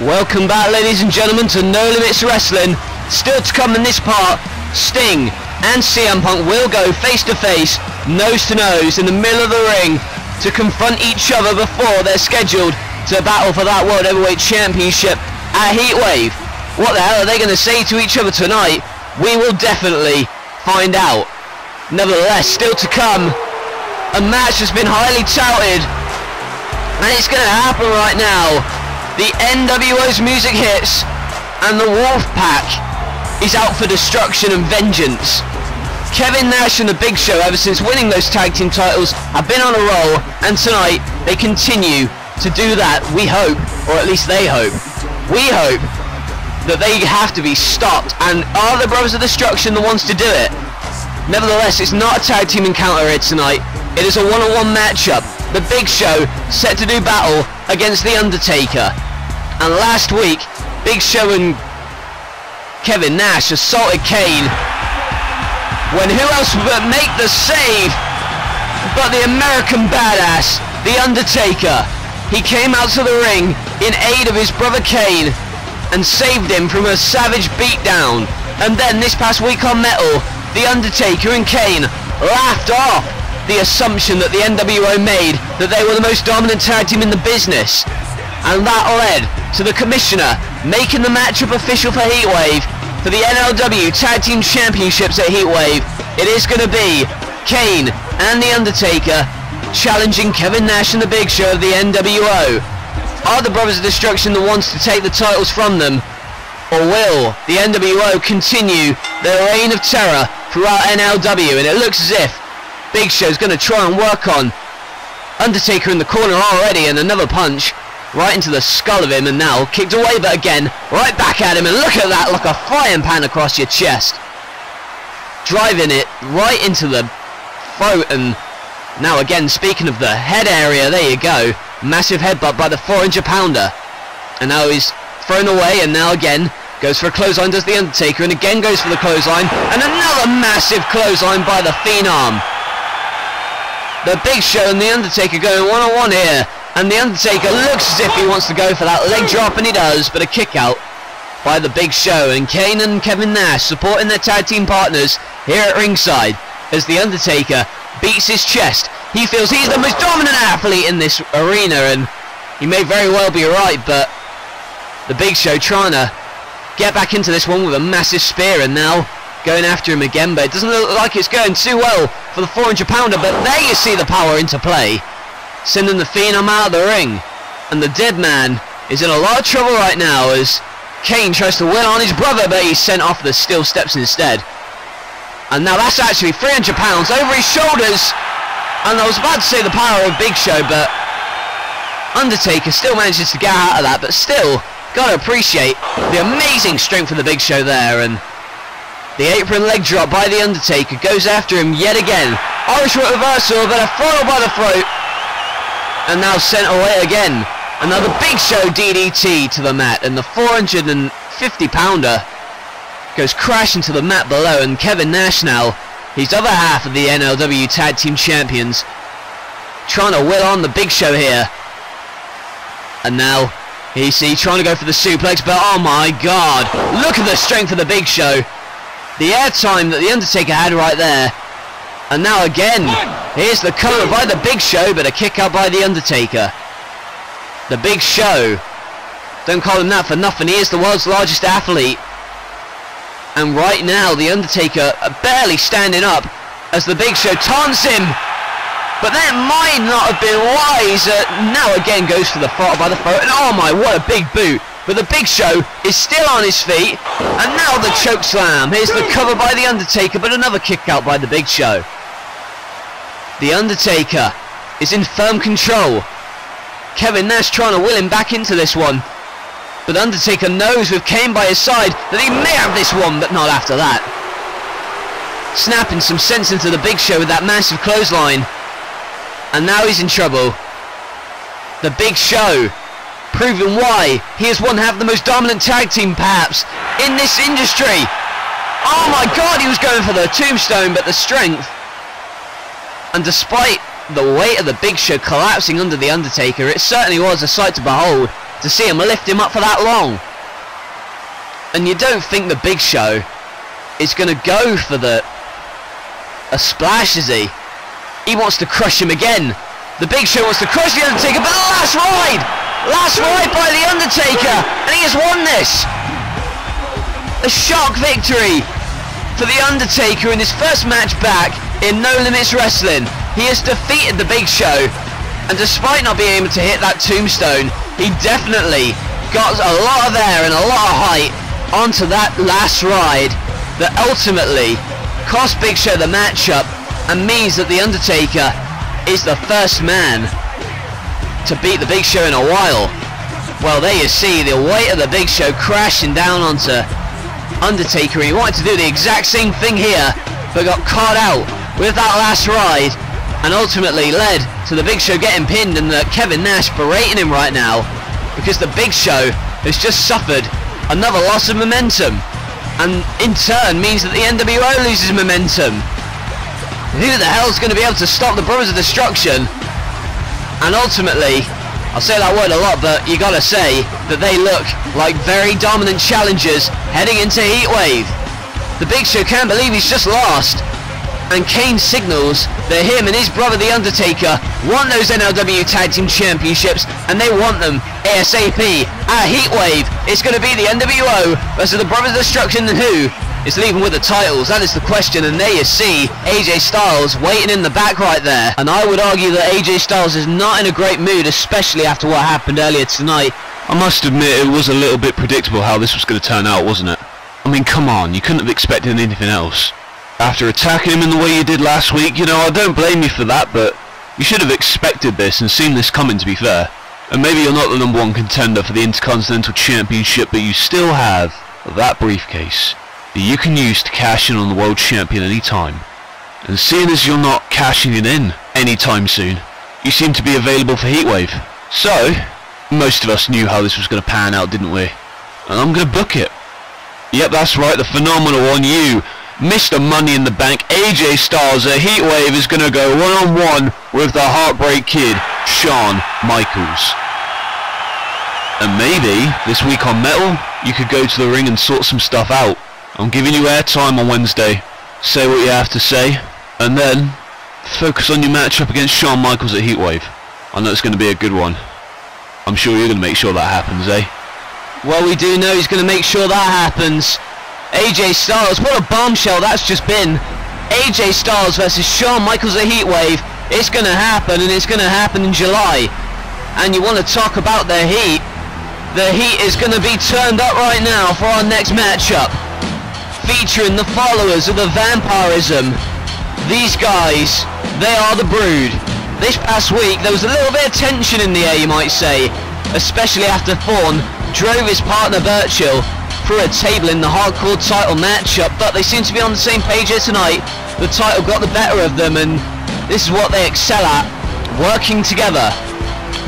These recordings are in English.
Welcome back, ladies and gentlemen, to No Limits Wrestling. Still to come in this part, Sting and CM Punk will go face to face, nose to nose in the middle of the ring to confront each other before they're scheduled to battle for that World Heavyweight Championship at Heatwave. What the hell are they going to say to each other tonight? We will definitely find out. Nevertheless, still to come, a match has been highly touted, and it's going to happen right now. The NWO's music hits, and the Wolfpack is out for destruction and vengeance. Kevin Nash and the Big Show, ever since winning those tag team titles, have been on a roll, and tonight they continue to do that, we hope, or at least they hope. We hope that they have to be stopped, and are the Brothers of Destruction the ones to do it? Nevertheless, it's not a tag team encounter here tonight, it is a one-on-one matchup. The Big Show set to do battle against the Undertaker, and last week Big Show and Kevin Nash assaulted Kane when who else would make the save but the American badass, the Undertaker. He came out to the ring in aid of his brother Kane and saved him from a savage beatdown. And then this past week on Metal, the Undertaker and Kane laughed off the assumption that the NWO made that they were the most dominant tag team in the business, and that led to the commissioner making the matchup official for Heatwave for the NLW Tag Team Championships at Heatwave. It is going to be Kane and the Undertaker challenging Kevin Nash and the Big Show of the NWO. Are the Brothers of Destruction the ones to take the titles from them, or will the NWO continue their reign of terror throughout NLW? And it looks as if Big Show's going to try and work on Undertaker in the corner already, and another punch right into the skull of him, and now kicked away, but again right back at him, and look at that, like a frying pan across your chest, driving it right into the throat. And now again, speaking of the head area, there you go, massive headbutt by the 400 pounder, and now he's thrown away, and now again goes for a clothesline, does the Undertaker, and again goes for the clothesline, and another massive clothesline by the Phenom. The Big Show and the Undertaker going one-on-one here, and the Undertaker looks as if he wants to go for that leg drop, and he does, but a kick out by the Big Show. And Kane and Kevin Nash supporting their tag team partners here at ringside as the Undertaker beats his chest. He feels he's the most dominant athlete in this arena, and he may very well be right, but the Big Show trying to get back into this one with a massive spear, and now going after him again, but it doesn't look like it's going too well for the 400 pounder, but there you see the power into play, sending the Phenom out of the ring. And the Dead Man is in a lot of trouble right now as Kane tries to win on his brother, but he's sent off the steel steps instead. And now that's actually 300 pounds over his shoulders, and I was about to say the power of Big Show, but Undertaker still manages to get out of that, but still gotta appreciate the amazing strength of the Big Show there. And the apron leg drop by the Undertaker goes after him yet again. Irish whip reversal, but a throttle by the throat, and now sent away again. Another Big Show DDT to the mat, and the 450 pounder goes crashing to the mat below. And Kevin Nash now, his other half of the NLW Tag Team Champions, trying to will on the Big Show here. And now you see trying to go for the suplex, but oh my god, look at the strength of the Big Show. The airtime that the Undertaker had right there. And now again, here's the cover by the Big Show, but a kick out by the Undertaker. The Big Show, don't call him that for nothing, he is the world's largest athlete. And right now, the Undertaker barely standing up as the Big Show taunts him. But that might not have been wise. Now again goes for the throttle by the throat, and oh my, what a big boot. But the Big Show is still on his feet, and now the choke slam. Here's the cover by the Undertaker, but another kick out by the Big Show. The Undertaker is in firm control. Kevin Nash trying to will him back into this one, but Undertaker knows with Kane by his side that he may have this one, but not after that. Snapping some sense into the Big Show with that massive clothesline, and now he's in trouble. The Big Show proving why he is one half the most dominant tag team perhaps in this industry. Oh my god, he was going for the tombstone, but the strength, and despite the weight of the Big Show collapsing under the Undertaker, it certainly was a sight to behold. to see him lift him up for that long. And you don't think the Big Show is going to go for a splash, is he? He wants to crush him again. The Big Show wants to crush the Undertaker, but the last ride by the Undertaker, and he has won this. A shock victory for the Undertaker in his first match back in No Limits Wrestling. He has defeated the Big Show, and despite not being able to hit that tombstone, he definitely got a lot of air and a lot of height onto that last ride that ultimately cost Big Show the matchup and means that the Undertaker is the first man to beat the Big Show in a while. Well, there you see the weight of the Big Show crashing down onto Undertaker. He wanted to do the exact same thing here, but got caught out with that last ride, and ultimately led to the Big Show getting pinned, and Kevin Nash berating him right now because the Big Show has just suffered another loss of momentum, and in turn means that the NWO loses momentum. Who the hell's going to be able to stop the Brothers of Destruction? And ultimately, I'll say that word a lot, but you gotta say that they look like very dominant challengers heading into Heatwave. The Big Show can't believe he's just lost, and Kane signals that him and his brother the Undertaker want those NLW Tag Team Championships, and they want them ASAP. At Heatwave, it's going to be the NWO versus the Brothers of Destruction, and who is leaving with the titles? That is the question, and there you see AJ Styles waiting in the back right there. And I would argue that AJ Styles is not in a great mood, especially after what happened earlier tonight. I must admit it was a little bit predictable how this was going to turn out, wasn't it? I mean, come on, you couldn't have expected anything else. After attacking him in the way you did last week, you know, I don't blame you for that, but you should have expected this and seen this coming, to be fair. And maybe you're not the #1 contender for the Intercontinental Championship, but you still have that briefcase that you can use to cash in on the World Champion anytime. And seeing as you're not cashing it in anytime soon, you seem to be available for Heatwave. So, most of us knew how this was going to pan out, didn't we? And I'm going to book it. Yep, that's right, the phenomenal one, you, Mr. Money in the Bank, AJ Styles at Heatwave, is going to go one-on-one with the Heartbreak Kid, Shawn Michaels. And maybe, this week on Metal, you could go to the ring and sort some stuff out. I'm giving you airtime on Wednesday. Say what you have to say, and then focus on your matchup against Shawn Michaels at Heatwave. I know it's going to be a good one. I'm sure you're going to make sure that happens, eh? Well, we do know he's going to make sure that happens. AJ Styles, what a bombshell that's just been. AJ Styles versus Shawn Michaels at Heatwave. It's going to happen, and it's going to happen in July. And you want to talk about the heat. The heat is going to be turned up right now for our next matchup, featuring the followers of the Vampirism. These guys, they are the Brood. This past week there was a little bit of tension in the air, you might say, especially after Thorne drove his partner Burchill through a table in the hardcore title matchup, but they seem to be on the same page here tonight. The title got the better of them, and this is what they excel at, working together.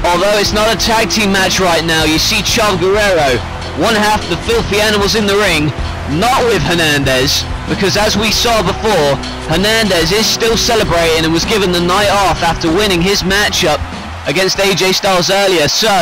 Although it's not a tag team match right now, you see Chavo Guerrero, one half of the Filthy Animals in the ring, not with Hernandez, because as we saw before, Hernandez is still celebrating and was given the night off after winning his matchup against AJ Styles earlier. So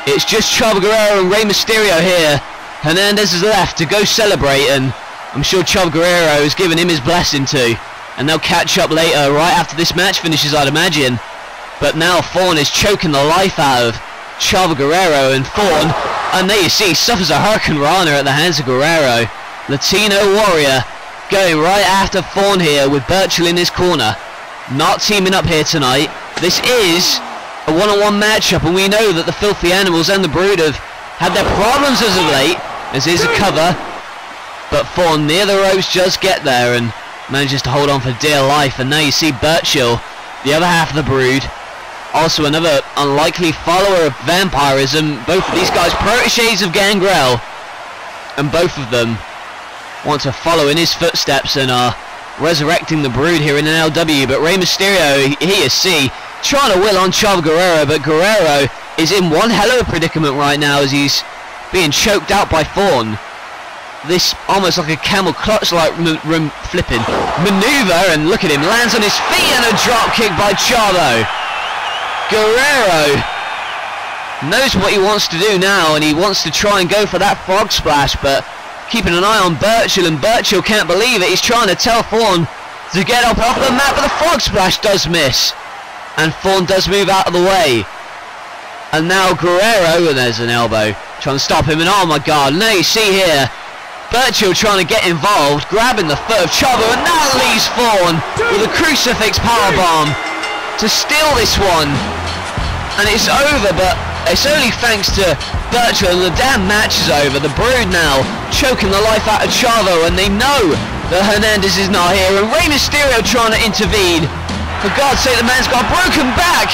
it's just Chavo Guerrero and Rey Mysterio here. Hernandez is left to go celebrate, and I'm sure Chavo Guerrero has given him his blessing too, and they'll catch up later right after this match finishes, I'd imagine. But now Thorne is choking the life out of Chavo Guerrero, and Thorne, and there you see, suffers a Hurricane Rana at the hands of Guerrero. Latino Warrior going right after Thorne here with Burchill in his corner. Not teaming up here tonight. This is a one-on-one matchup, and we know that the Filthy Animals and the Brood have had their problems as of late, as is a cover. But Thorne near the ropes just get there and manages to hold on for dear life. And now you see Burchill, the other half of the Brood, also another unlikely follower of Vampirism. Both of these guys proteges of Gangrel, and both of them want to follow in his footsteps and are resurrecting the Brood here in NLW. But Rey Mysterio, here you see, trying to will on Chavo Guerrero, but Guerrero is in one hell of a predicament right now as he's being choked out by Thorne. This almost like a camel clutch like flipping maneuver, and look at him, lands on his feet, and a drop kick by Chavo. Guerrero knows what he wants to do now, and he wants to try and go for that frog splash, but keeping an eye on Burchill, and Burchill can't believe it. He's trying to tell Thorne to get up off the mat, but the frog splash does miss, and Thorne does move out of the way. And now Guerrero, and there's an elbow, trying to stop him, and oh my god, now you see here, Burchill trying to get involved, grabbing the foot of Chavo, and that leaves Thorne with a crucifix powerbomb to steal this one. And it's over, but it's only thanks to Burchill, and the damn match is over. The Brood now choking the life out of Chavo, and they know that Hernandez is not here, and Rey Mysterio trying to intervene. For God's sake, the man's got a broken back.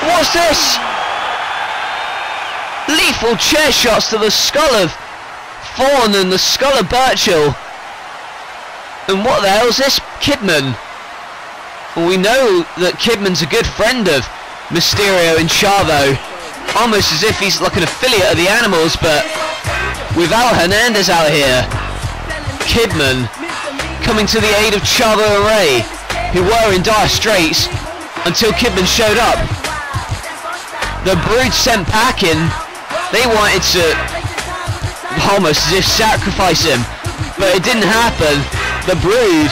What's this? Lethal chair shots to the skull of Thorne and the skull of Burchill. And what the hell's this? Kidman. Well, we know that Kidman's a good friend of Mysterio and Chavo, almost as if he's like an affiliate of the Animals, but without Hernandez out here, Kidman coming to the aid of Chavo and Rey, who were in dire straits until Kidman showed up. The Brood sent packing. They wanted to almost as if sacrifice him, but it didn't happen. The Brood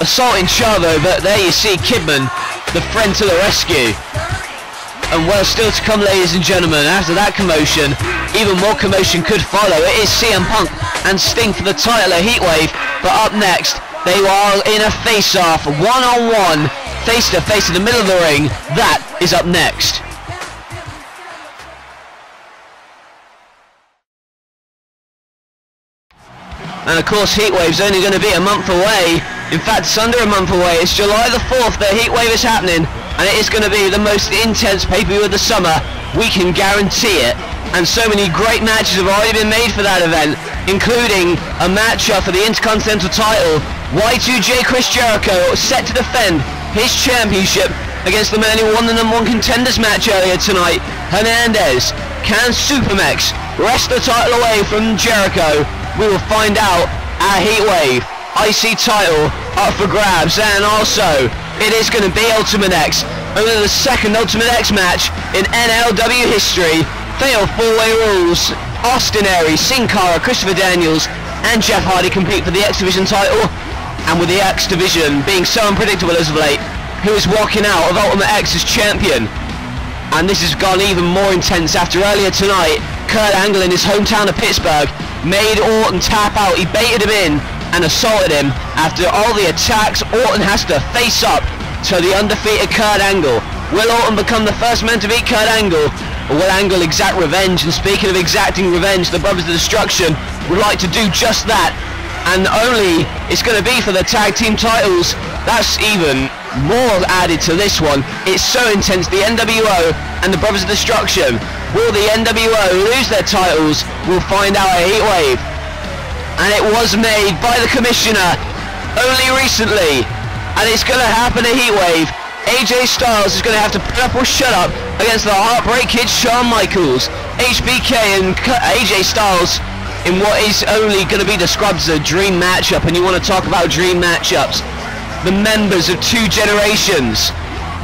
assaulting Chavo, but there you see Kidman, the friend to the rescue. And well, still to come, ladies and gentlemen, after that commotion, even more commotion could follow. It is CM Punk and Sting for the title of Heatwave, but up next, they are in a face-off, one-on-one, face-to-face in the middle of the ring. That is up next. And of course, Heatwave's only going to be a month away. In fact, it's under a month away. It's July the 4th that Heatwave is happening, and it is going to be the most intense pay-per-view of the summer. We can guarantee it. And so many great matches have already been made for that event, including a matchup for the Intercontinental title. Y2J Chris Jericho set to defend his championship against the man who won the #1 contenders match earlier tonight, Hernandez. Can Supermex wrest the title away from Jericho? We will find out at Heatwave. IC title up for grabs, and also it is going to be Ultimate X, only the second Ultimate X match in NLW history. Fatal 4-way rules. Austin Aries, Sin Cara, Christopher Daniels, and Jeff Hardy compete for the X Division title, and with the X Division being so unpredictable as of late, who is walking out of Ultimate X as champion? And this has gone even more intense after earlier tonight, Kurt Angle in his hometown of Pittsburgh made Orton tap out. He baited him in and assaulted him. After all the attacks, Orton has to face up to the undefeated Kurt Angle. Will Orton become the first man to beat Kurt Angle, or will Angle exact revenge? And speaking of exacting revenge, the Brothers of Destruction would like to do just that, and only it's going to be for the tag team titles. That's even more added to this one. It's so intense. The NWO and the Brothers of Destruction. Will the NWO lose their titles? We'll find out at Heatwave. And it was made by the commissioner only recently, and it's going to happen at Heatwave. AJ Styles is going to have to put up or shut up against the Heartbreak Kid Shawn Michaels. HBK and AJ Styles in what is only going to be described as a dream matchup. And you want to talk about dream matchups, the members of two generations,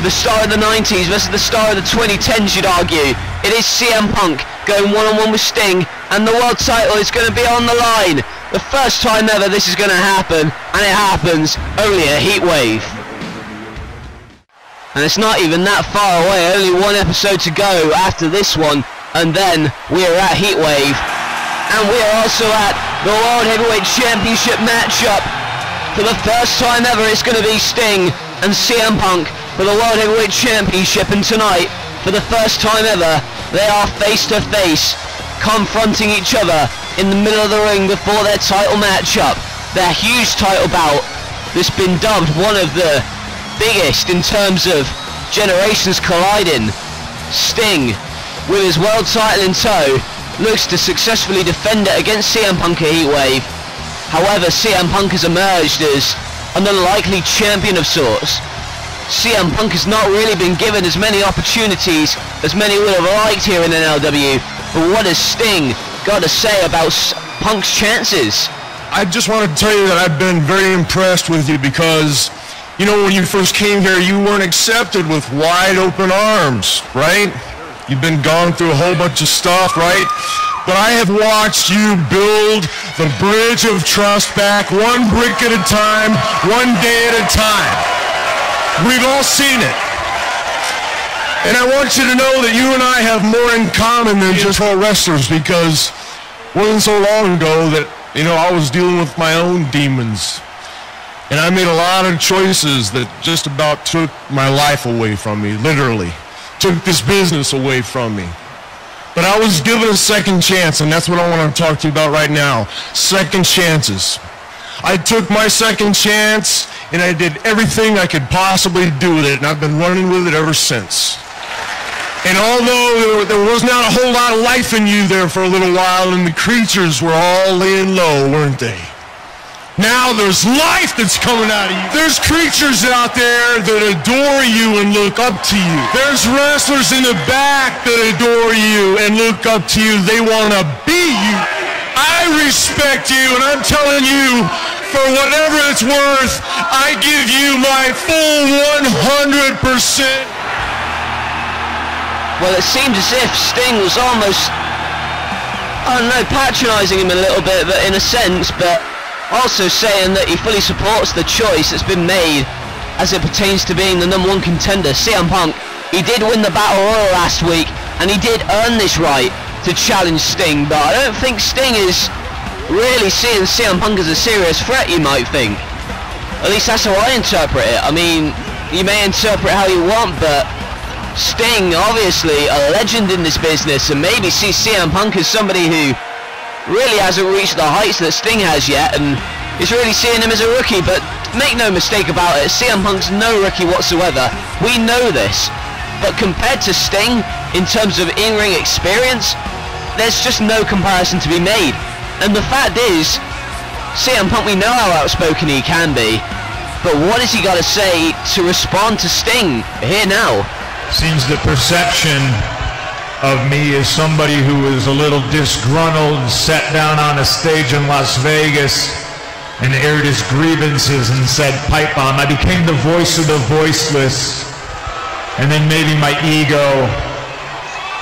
the star of the 90s versus the star of the 2010s, you'd argue. It is CM Punk going one-on-one with Sting, and the world title is going to be on the line. The first time ever this is going to happen, and it happens only at Heatwave. And it's not even that far away, only one episode to go after this one, and then we're at Heatwave. And we're also at the World Heavyweight Championship matchup. For the first time ever, it's going to be Sting and CM Punk for the World Heavyweight Championship, and tonight, for the first time ever, they are face to face, confronting each other in the middle of the ring before their title matchup, their huge title bout that's been dubbed one of the biggest in terms of generations colliding. Sting, with his world title in tow, looks to successfully defend it against CM Punk at Heatwave. However, CM Punk has emerged as an unlikely champion of sorts. CM Punk has not really been given as many opportunities as many would have liked here in NLW. But what has Sting got to say about Punk's chances? I just wanted to tell you that I've been very impressed with you because, you know, when you first came here, you weren't accepted with wide open arms, right? You've been gone through a whole bunch of stuff, right? But I have watched you build the bridge of trust back one brick at a time, one day at a time. We've all seen it. And I want you to know that you and I have more in common than just pro wrestlers, because it wasn't so long ago that, I was dealing with my own demons. And I made a lot of choices that just about took my life away from me, literally. Took this business away from me. But I was given a second chance, and that's what I want to talk to you about right now. Second chances. I took my second chance, and I did everything I could possibly do with it, and I've been running with it ever since. And although there was not a whole lot of life in you there for a little while, and the creatures were all laying low, weren't they? Now there's life that's coming out of you. There's creatures out there that adore you and look up to you. There's wrestlers in the back that adore you and look up to you. They want to be you. I respect you, and I'm telling you, for whatever it's worth, I give you my full 100%. Well, it seemed as if Sting was almost, I don't know, patronising him a little bit, but in a sense, but also saying that he fully supports the choice that's been made as it pertains to being the #1 contender. CM Punk, he did win the Battle Royal last week, and he did earn this right to challenge Sting, but I don't think Sting is really seeing CM Punk as a serious threat, you might think. At least that's how I interpret it. I mean, you may interpret how you want, but Sting, obviously a legend in this business, and maybe see CM Punk as somebody who really hasn't reached the heights that Sting has yet, and is really seeing him as a rookie. But make no mistake about it, CM Punk's no rookie whatsoever. We know this. But compared to Sting, in terms of in-ring experience, there's just no comparison to be made. And the fact is, CM Punk, we know how outspoken he can be, but what has he got to say to respond to Sting here now? Seems the perception of me is somebody who is a little disgruntled, sat down on a stage in Las Vegas and aired his grievances and said pipe bomb. I became the voice of the voiceless, and then maybe my ego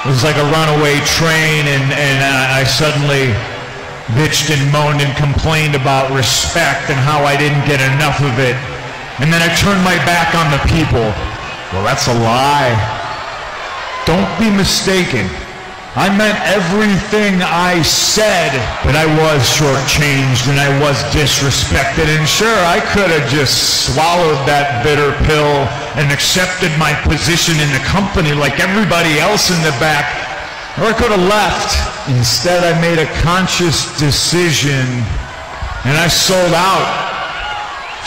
was like a runaway train, and I suddenly bitched and moaned and complained about respect and how I didn't get enough of it, and then I turned my back on the people. Well, that's a lie. Don't be mistaken. I meant everything I said, but I was shortchanged and I was disrespected. And sure, I could have just swallowed that bitter pill and accepted my position in the company like everybody else in the back, or I could have left. Instead, I made a conscious decision and I sold out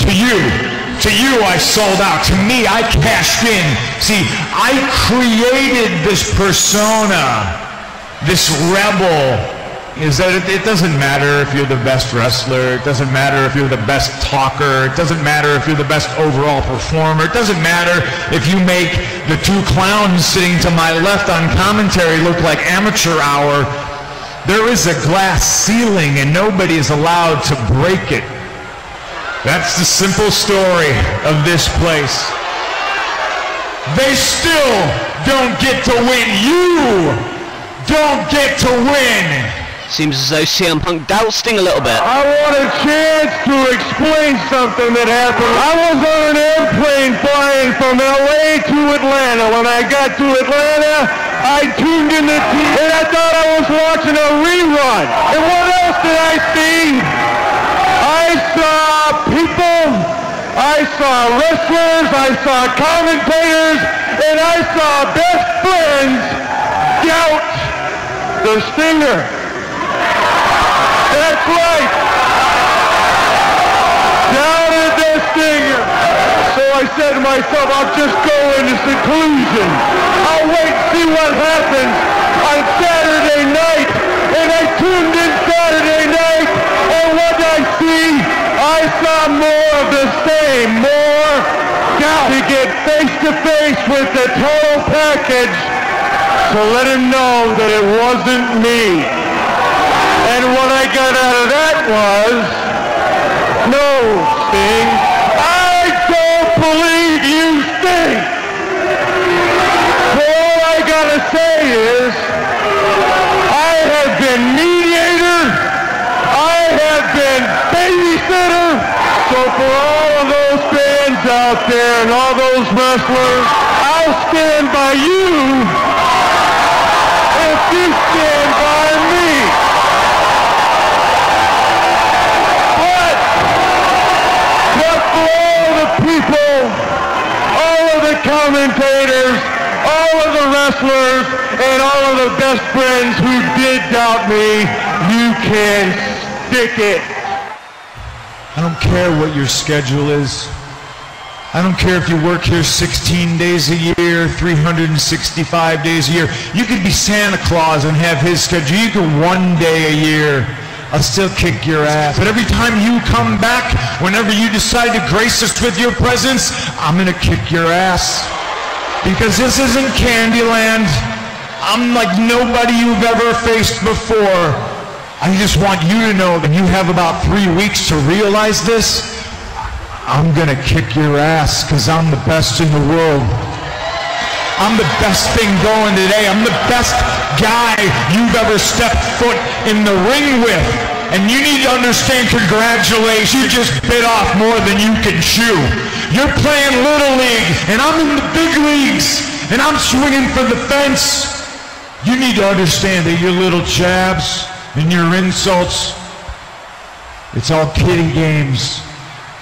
to you. To you, I sold out. To me, I cashed in. See, I created this persona, this rebel. Is that it doesn't matter if you're the best wrestler. It doesn't matter if you're the best talker. It doesn't matter if you're the best overall performer. It doesn't matter if you make the two clowns sitting to my left on commentary look like amateur hour. There is a glass ceiling and nobody is allowed to break it. That's the simple story of this place. They still don't get to win. You don't get to win. Seems as though CM Punk doubts Sting a little bit. I want a chance to explain something that happened. I was on an airplane flying from LA to Atlanta. When I got to Atlanta, I tuned in the TV and I thought I was watching a rerun. And what else did I see? I saw people, I saw wrestlers, I saw commentators, and I saw best friends doubt the Stinger. That's right. Doubted the Stinger. So I said to myself, I'll just go into seclusion. I'll wait and see what happens on Saturday night. And I tuned in Saturday night, and what I see, I saw more of the same, more doubt. To get face-to-face with the total package to let him know that it wasn't me. And what I got out of that was, no, Sting, I don't believe you, Sting. So all I gotta say for all of those fans out there and all those wrestlers, I'll stand by you if you stand by me. But for all the people, all of the commentators, all of the wrestlers, and all of the best friends who did doubt me, you can stick it. I don't care what your schedule is. I don't care if you work here 16 days a year, 365 days a year. You could be Santa Claus and have his schedule. You could one day a year. I'll still kick your ass. But every time you come back, whenever you decide to grace us with your presence, I'm gonna kick your ass. Because this isn't Candyland. I'm like nobody you've ever faced before. I just want you to know that you have about 3 weeks to realize this. I'm gonna kick your ass because I'm the best in the world. I'm the best thing going today. I'm the best guy you've ever stepped foot in the ring with. And you need to understand, congratulations, you just bit off more than you can chew. You're playing Little League, and I'm in the big leagues, and I'm swinging for the fence. You need to understand that your little jabs and your insults, it's all kiddie games.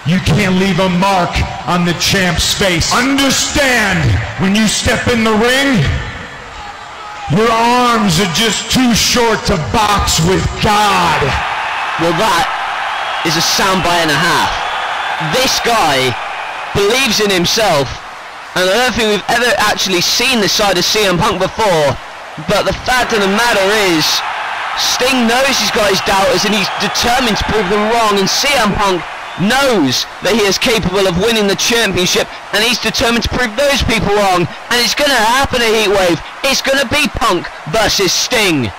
You can't leave a mark on the champ's face. Understand, when you step in the ring, your arms are just too short to box with God. Well, that is a soundbite and a half. This guy believes in himself, and I don't think we've ever actually seen this side of CM Punk before, but the fact of the matter is, Sting knows he's got his doubters and he's determined to prove them wrong, and CM Punk knows that he is capable of winning the championship, and he's determined to prove those people wrong, and it's going to happen at Heatwave. It's going to be Punk versus Sting.